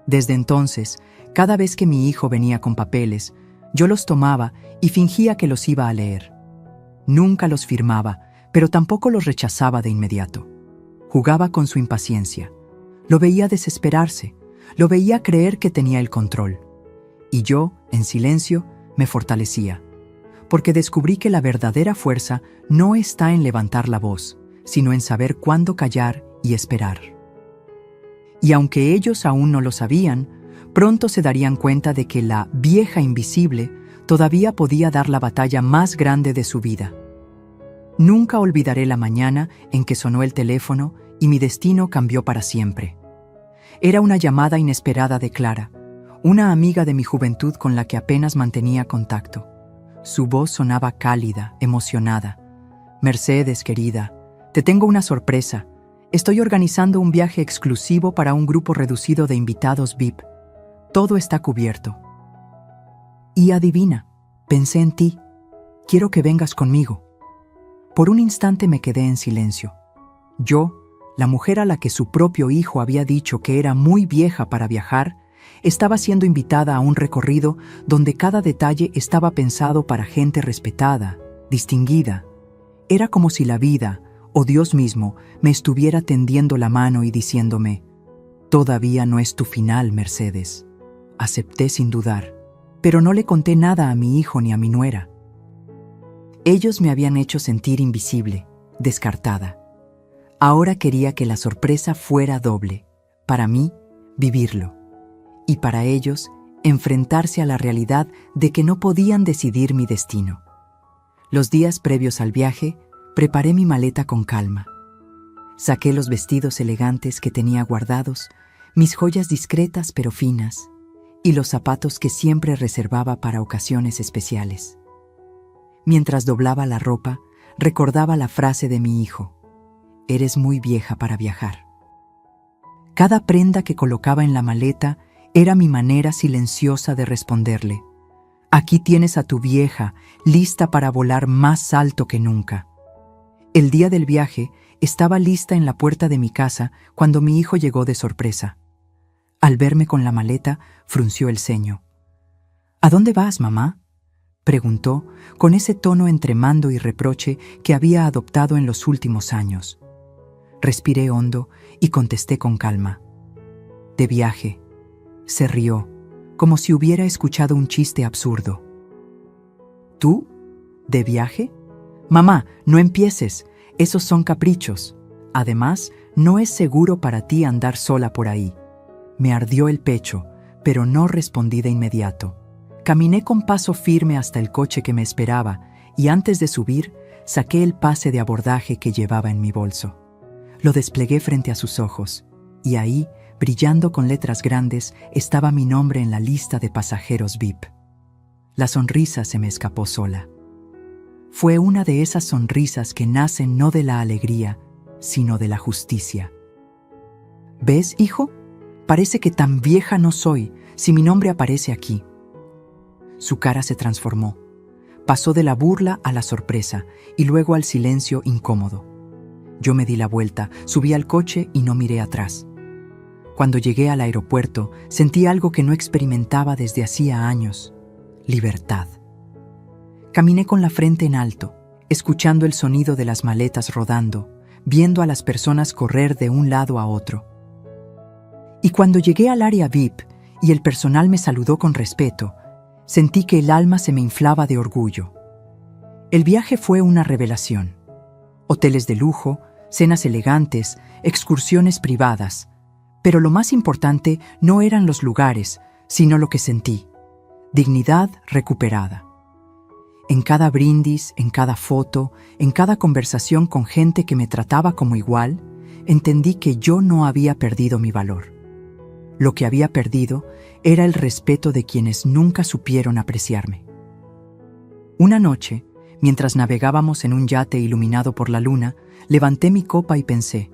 A: Desde entonces, cada vez que mi hijo venía con papeles, yo los tomaba y fingía que los iba a leer. Nunca los firmaba, pero tampoco los rechazaba de inmediato. Jugaba con su impaciencia. Lo veía desesperarse, lo veía creer que tenía el control. Y yo, en silencio, me fortalecía, porque descubrí que la verdadera fuerza no está en levantar la voz, sino en saber cuándo callar y esperar. Y aunque ellos aún no lo sabían, pronto se darían cuenta de que la vieja invisible todavía podía dar la batalla más grande de su vida. Nunca olvidaré la mañana en que sonó el teléfono y mi destino cambió para siempre. Era una llamada inesperada de Clara, una amiga de mi juventud con la que apenas mantenía contacto. Su voz sonaba cálida, emocionada. «Mercedes, querida, te tengo una sorpresa. Estoy organizando un viaje exclusivo para un grupo reducido de invitados VIP. Todo está cubierto. Y adivina, pensé en ti. Quiero que vengas conmigo». Por un instante me quedé en silencio. Yo, la mujer a la que su propio hijo había dicho que era muy vieja para viajar, estaba siendo invitada a un recorrido donde cada detalle estaba pensado para gente respetada, distinguida. Era como si la vida, o Dios mismo, me estuviera tendiendo la mano y diciéndome: «Todavía no es tu final, Mercedes». Acepté sin dudar, pero no le conté nada a mi hijo ni a mi nuera. Ellos me habían hecho sentir invisible, descartada. Ahora quería que la sorpresa fuera doble. Para mí, vivirlo. Y para ellos, enfrentarse a la realidad de que no podían decidir mi destino. Los días previos al viaje, preparé mi maleta con calma. Saqué los vestidos elegantes que tenía guardados, mis joyas discretas pero finas, y los zapatos que siempre reservaba para ocasiones especiales. Mientras doblaba la ropa, recordaba la frase de mi hijo: «Eres muy vieja para viajar». Cada prenda que colocaba en la maleta era mi manera silenciosa de responderle: «Aquí tienes a tu vieja, lista para volar más alto que nunca». El día del viaje, estaba lista en la puerta de mi casa cuando mi hijo llegó de sorpresa. Al verme con la maleta, frunció el ceño. «¿A dónde vas, mamá?», preguntó, con ese tono entre mando y reproche que había adoptado en los últimos años. Respiré hondo y contesté con calma: «De viaje». Se rió, como si hubiera escuchado un chiste absurdo. «¿Tú? ¿De viaje? Mamá, no empieces, esos son caprichos. Además, no es seguro para ti andar sola por ahí». Me ardió el pecho, pero no respondí de inmediato. Caminé con paso firme hasta el coche que me esperaba y antes de subir, saqué el pase de abordaje que llevaba en mi bolso. Lo desplegué frente a sus ojos y ahí, brillando con letras grandes, estaba mi nombre en la lista de pasajeros VIP. La sonrisa se me escapó sola. Fue una de esas sonrisas que nacen no de la alegría, sino de la justicia. «¿Ves, hijo? Parece que tan vieja no soy si mi nombre aparece aquí». Su cara se transformó. Pasó de la burla a la sorpresa y luego al silencio incómodo. Yo me di la vuelta, subí al coche y no miré atrás. Cuando llegué al aeropuerto, sentí algo que no experimentaba desde hacía años: libertad. Caminé con la frente en alto, escuchando el sonido de las maletas rodando, viendo a las personas correr de un lado a otro. Y cuando llegué al área VIP y el personal me saludó con respeto, sentí que el alma se me inflaba de orgullo. El viaje fue una revelación. Hoteles de lujo, cenas elegantes, excursiones privadas. Pero lo más importante no eran los lugares, sino lo que sentí: dignidad recuperada. En cada brindis, en cada foto, en cada conversación con gente que me trataba como igual, entendí que yo no había perdido mi valor. Lo que había perdido era el respeto de quienes nunca supieron apreciarme. Una noche, mientras navegábamos en un yate iluminado por la luna, levanté mi copa y pensé: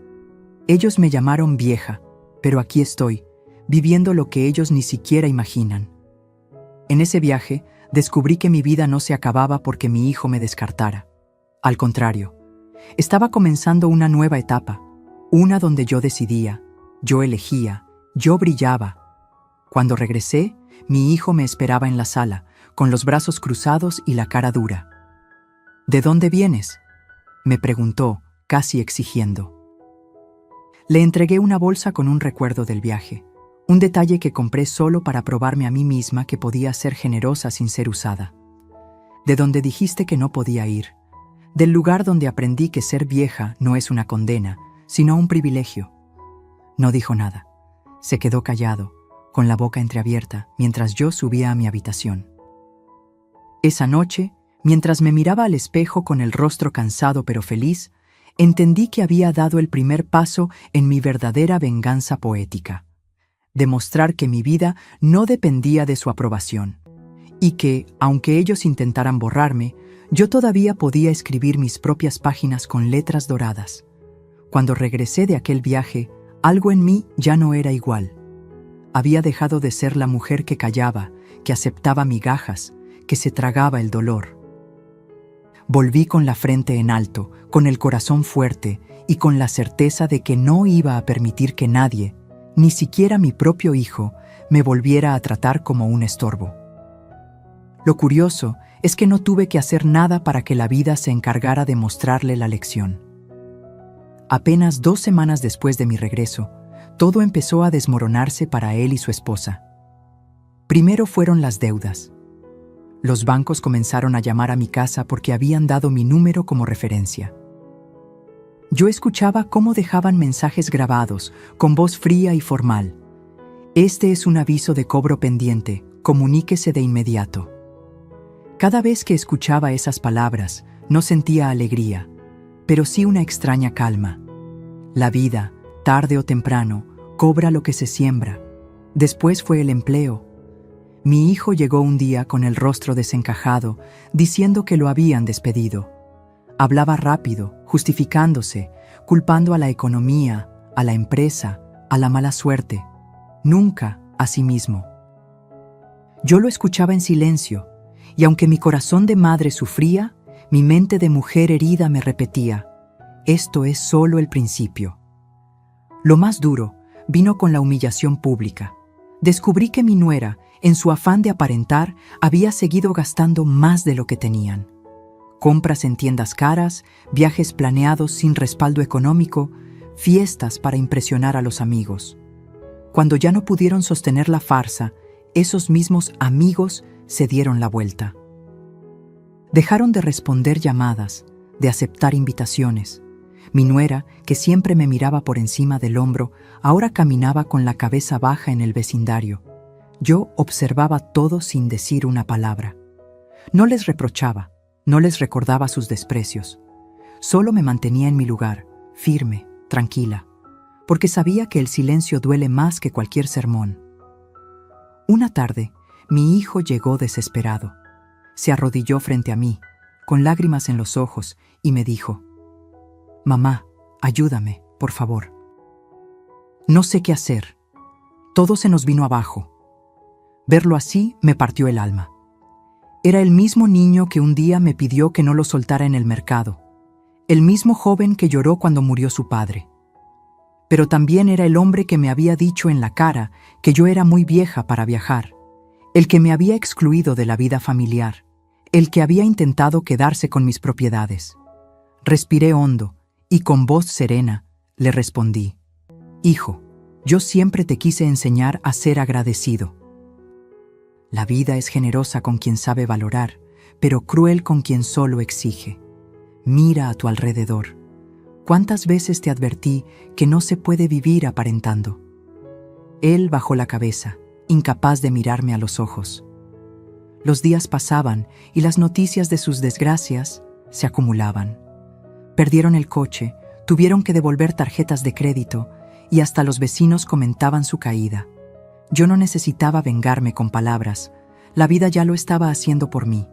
A: ellos me llamaron vieja, pero aquí estoy, viviendo lo que ellos ni siquiera imaginan. En ese viaje, descubrí que mi vida no se acababa porque mi hijo me descartara. Al contrario, estaba comenzando una nueva etapa, una donde yo decidía, yo elegía, yo brillaba. Cuando regresé, mi hijo me esperaba en la sala, con los brazos cruzados y la cara dura. ¿De dónde vienes?, me preguntó, casi exigiendo. Le entregué una bolsa con un recuerdo del viaje, un detalle que compré solo para probarme a mí misma que podía ser generosa sin ser usada. De donde dijiste que no podía ir, del lugar donde aprendí que ser vieja no es una condena, sino un privilegio. No dijo nada. Se quedó callado, con la boca entreabierta, mientras yo subía a mi habitación. Esa noche, mientras me miraba al espejo con el rostro cansado pero feliz, entendí que había dado el primer paso en mi verdadera venganza poética. Demostrar que mi vida no dependía de su aprobación, y que, aunque ellos intentaran borrarme, yo todavía podía escribir mis propias páginas con letras doradas. Cuando regresé de aquel viaje, algo en mí ya no era igual. Había dejado de ser la mujer que callaba, que aceptaba migajas, que se tragaba el dolor. Volví con la frente en alto, con el corazón fuerte y con la certeza de que no iba a permitir que nadie, ni siquiera mi propio hijo, me volviera a tratar como un estorbo. Lo curioso es que no tuve que hacer nada para que la vida se encargara de mostrarle la lección. Apenas 2 semanas después de mi regreso, todo empezó a desmoronarse para él y su esposa. Primero fueron las deudas. Los bancos comenzaron a llamar a mi casa porque habían dado mi número como referencia. Yo escuchaba cómo dejaban mensajes grabados, con voz fría y formal. Este es un aviso de cobro pendiente, comuníquese de inmediato. Cada vez que escuchaba esas palabras, no sentía alegría, pero sí una extraña calma. La vida, tarde o temprano, cobra lo que se siembra. Después fue el empleo. Mi hijo llegó un día con el rostro desencajado, diciendo que lo habían despedido. Hablaba rápido, justificándose, culpando a la economía, a la empresa, a la mala suerte, nunca a sí mismo. Yo lo escuchaba en silencio, y aunque mi corazón de madre sufría, mi mente de mujer herida me repetía: esto es solo el principio. Lo más duro vino con la humillación pública. Descubrí que mi nuera, en su afán de aparentar, había seguido gastando más de lo que tenían. Compras en tiendas caras, viajes planeados sin respaldo económico, fiestas para impresionar a los amigos. Cuando ya no pudieron sostener la farsa, esos mismos amigos se dieron la vuelta. Dejaron de responder llamadas, de aceptar invitaciones. Mi nuera, que siempre me miraba por encima del hombro, ahora caminaba con la cabeza baja en el vecindario. Yo observaba todo sin decir una palabra. No les reprochaba, no les recordaba sus desprecios. Solo me mantenía en mi lugar, firme, tranquila, porque sabía que el silencio duele más que cualquier sermón. Una tarde, mi hijo llegó desesperado. Se arrodilló frente a mí, con lágrimas en los ojos, y me dijo: «Mamá, ayúdame, por favor. No sé qué hacer. Todo se nos vino abajo». Verlo así me partió el alma. Era el mismo niño que un día me pidió que no lo soltara en el mercado, el mismo joven que lloró cuando murió su padre. Pero también era el hombre que me había dicho en la cara que yo era muy vieja para viajar, el que me había excluido de la vida familiar, el que había intentado quedarse con mis propiedades. Respiré hondo y con voz serena le respondí: «Hijo, yo siempre te quise enseñar a ser agradecido. La vida es generosa con quien sabe valorar, pero cruel con quien solo exige. Mira a tu alrededor. ¿Cuántas veces te advertí que no se puede vivir aparentando?». Él bajó la cabeza, incapaz de mirarme a los ojos. Los días pasaban y las noticias de sus desgracias se acumulaban. Perdieron el coche, tuvieron que devolver tarjetas de crédito y hasta los vecinos comentaban su caída. Yo no necesitaba vengarme con palabras, la vida ya lo estaba haciendo por mí.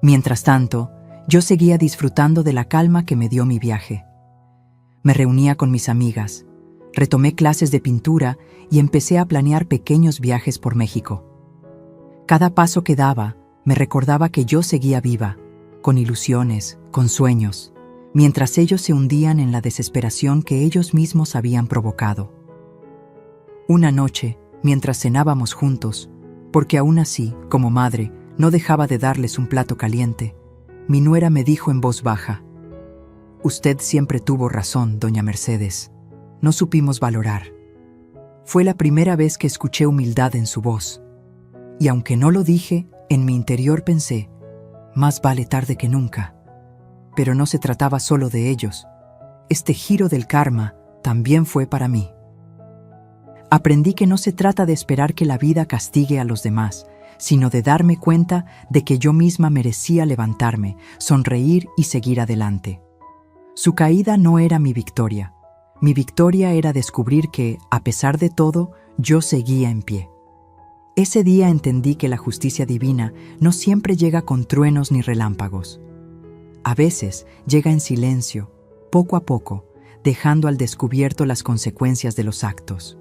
A: Mientras tanto, yo seguía disfrutando de la calma que me dio mi viaje. Me reunía con mis amigas, retomé clases de pintura y empecé a planear pequeños viajes por México. Cada paso que daba me recordaba que yo seguía viva, con ilusiones, con sueños, mientras ellos se hundían en la desesperación que ellos mismos habían provocado. Una noche, mientras cenábamos juntos, porque aún así, como madre, no dejaba de darles un plato caliente, mi nuera me dijo en voz baja: «Usted siempre tuvo razón, doña Mercedes. No supimos valorar». Fue la primera vez que escuché humildad en su voz. Y aunque no lo dije, en mi interior pensé: más vale tarde que nunca. Pero no se trataba solo de ellos. Este giro del karma también fue para mí. Aprendí que no se trata de esperar que la vida castigue a los demás, sino de darme cuenta de que yo misma merecía levantarme, sonreír y seguir adelante. Su caída no era mi victoria. Mi victoria era descubrir que, a pesar de todo, yo seguía en pie. Ese día entendí que la justicia divina no siempre llega con truenos ni relámpagos. A veces llega en silencio, poco a poco, dejando al descubierto las consecuencias de los actos.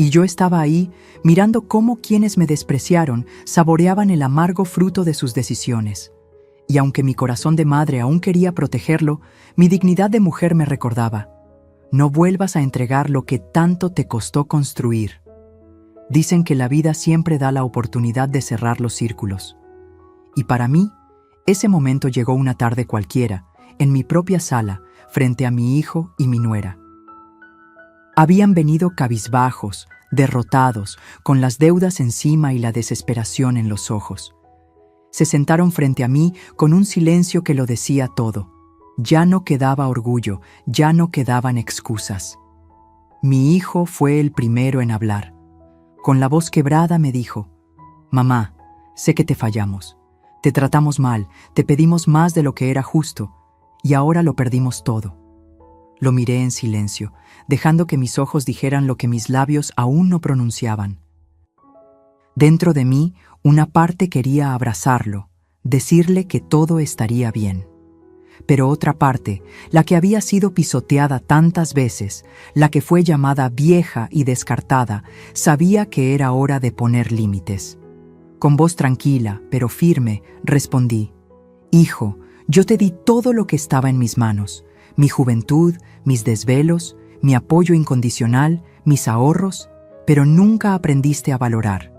A: Y yo estaba ahí, mirando cómo quienes me despreciaron saboreaban el amargo fruto de sus decisiones. Y aunque mi corazón de madre aún quería protegerlo, mi dignidad de mujer me recordaba: no vuelvas a entregar lo que tanto te costó construir. Dicen que la vida siempre da la oportunidad de cerrar los círculos. Y para mí, ese momento llegó una tarde cualquiera, en mi propia sala, frente a mi hijo y mi nuera. Habían venido cabizbajos, derrotados, con las deudas encima y la desesperación en los ojos. Se sentaron frente a mí con un silencio que lo decía todo. Ya no quedaba orgullo, ya no quedaban excusas. Mi hijo fue el primero en hablar. Con la voz quebrada me dijo: «Mamá, sé que te fallamos. Te tratamos mal, te pedimos más de lo que era justo, y ahora lo perdimos todo». Lo miré en silencio, dejando que mis ojos dijeran lo que mis labios aún no pronunciaban. Dentro de mí, una parte quería abrazarlo, decirle que todo estaría bien. Pero otra parte, la que había sido pisoteada tantas veces, la que fue llamada vieja y descartada, sabía que era hora de poner límites. Con voz tranquila, pero firme, respondí: «Hijo, yo te di todo lo que estaba en mis manos. Mi juventud, mis desvelos, mi apoyo incondicional, mis ahorros, pero nunca aprendiste a valorar.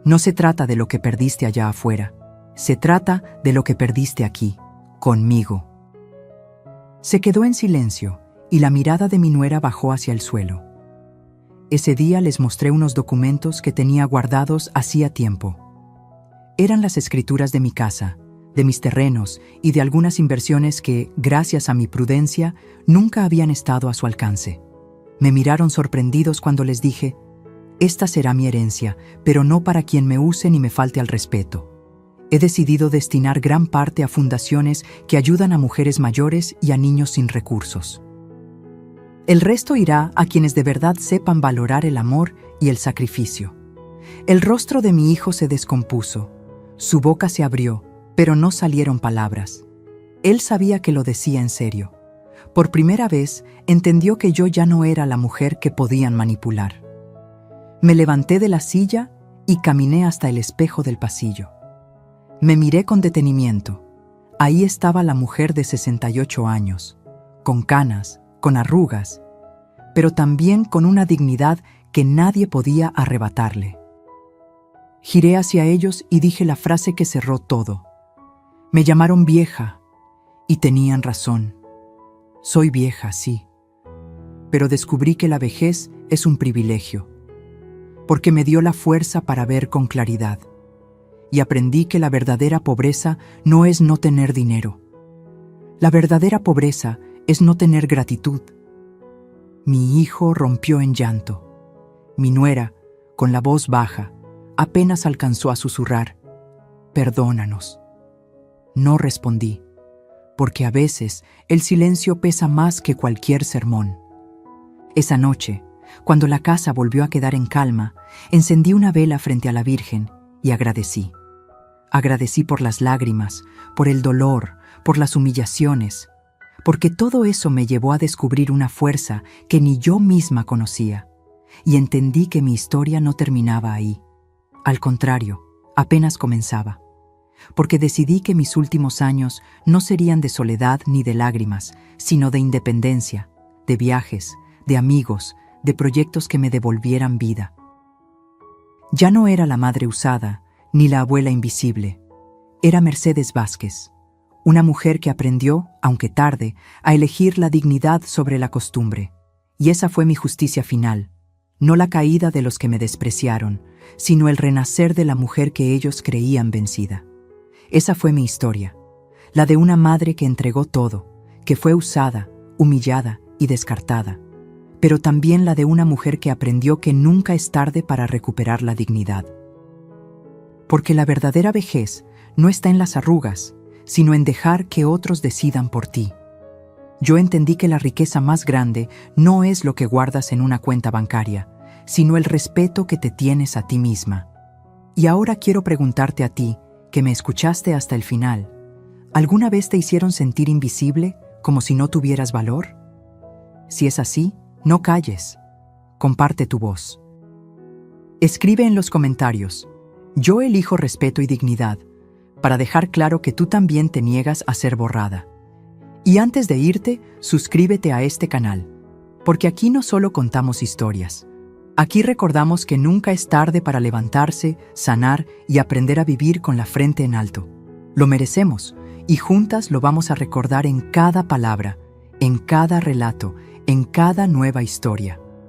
A: No se trata de lo que perdiste allá afuera, se trata de lo que perdiste aquí, conmigo». Se quedó en silencio y la mirada de mi nuera bajó hacia el suelo. Ese día les mostré unos documentos que tenía guardados hacía tiempo. Eran las escrituras de mi casa, de mis terrenos y de algunas inversiones que, gracias a mi prudencia, nunca habían estado a su alcance. Me miraron sorprendidos cuando les dije: «Esta será mi herencia, pero no para quien me use ni me falte al respeto. He decidido destinar gran parte a fundaciones que ayudan a mujeres mayores y a niños sin recursos. El resto irá a quienes de verdad sepan valorar el amor y el sacrificio». El rostro de mi hijo se descompuso, su boca se abrió, pero no salieron palabras. Él sabía que lo decía en serio. Por primera vez, entendió que yo ya no era la mujer que podían manipular. Me levanté de la silla y caminé hasta el espejo del pasillo. Me miré con detenimiento. Ahí estaba la mujer de 68 años, con canas, con arrugas, pero también con una dignidad que nadie podía arrebatarle. Giré hacia ellos y dije la frase que cerró todo. Me llamaron vieja, y tenían razón. Soy vieja, sí, pero descubrí que la vejez es un privilegio, porque me dio la fuerza para ver con claridad. Y aprendí que la verdadera pobreza no es no tener dinero. La verdadera pobreza es no tener gratitud. Mi hijo rompió en llanto. Mi nuera, con la voz baja, apenas alcanzó a susurrar: «Perdónanos». No respondí, porque a veces el silencio pesa más que cualquier sermón. Esa noche, cuando la casa volvió a quedar en calma, encendí una vela frente a la Virgen y agradecí. Agradecí por las lágrimas, por el dolor, por las humillaciones, porque todo eso me llevó a descubrir una fuerza que ni yo misma conocía, y entendí que mi historia no terminaba ahí. Al contrario, apenas comenzaba, porque decidí que mis últimos años no serían de soledad ni de lágrimas, sino de independencia, de viajes, de amigos, de proyectos que me devolvieran vida. Ya no era la madre usada, ni la abuela invisible. Era Mercedes Vázquez, una mujer que aprendió, aunque tarde, a elegir la dignidad sobre la costumbre. Y esa fue mi justicia final, no la caída de los que me despreciaron, sino el renacer de la mujer que ellos creían vencida. Esa fue mi historia, la de una madre que entregó todo, que fue usada, humillada y descartada, pero también la de una mujer que aprendió que nunca es tarde para recuperar la dignidad. Porque la verdadera vejez no está en las arrugas, sino en dejar que otros decidan por ti. Yo entendí que la riqueza más grande no es lo que guardas en una cuenta bancaria, sino el respeto que te tienes a ti misma. Y ahora quiero preguntarte a ti, que me escuchaste hasta el final, ¿alguna vez te hicieron sentir invisible, como si no tuvieras valor? Si es así, no calles. Comparte tu voz. Escribe en los comentarios: yo elijo respeto y dignidad, para dejar claro que tú también te niegas a ser borrada. Y antes de irte, suscríbete a este canal, porque aquí no solo contamos historias. Aquí recordamos que nunca es tarde para levantarse, sanar y aprender a vivir con la frente en alto. Lo merecemos, y juntas lo vamos a recordar en cada palabra, en cada relato, en cada nueva historia.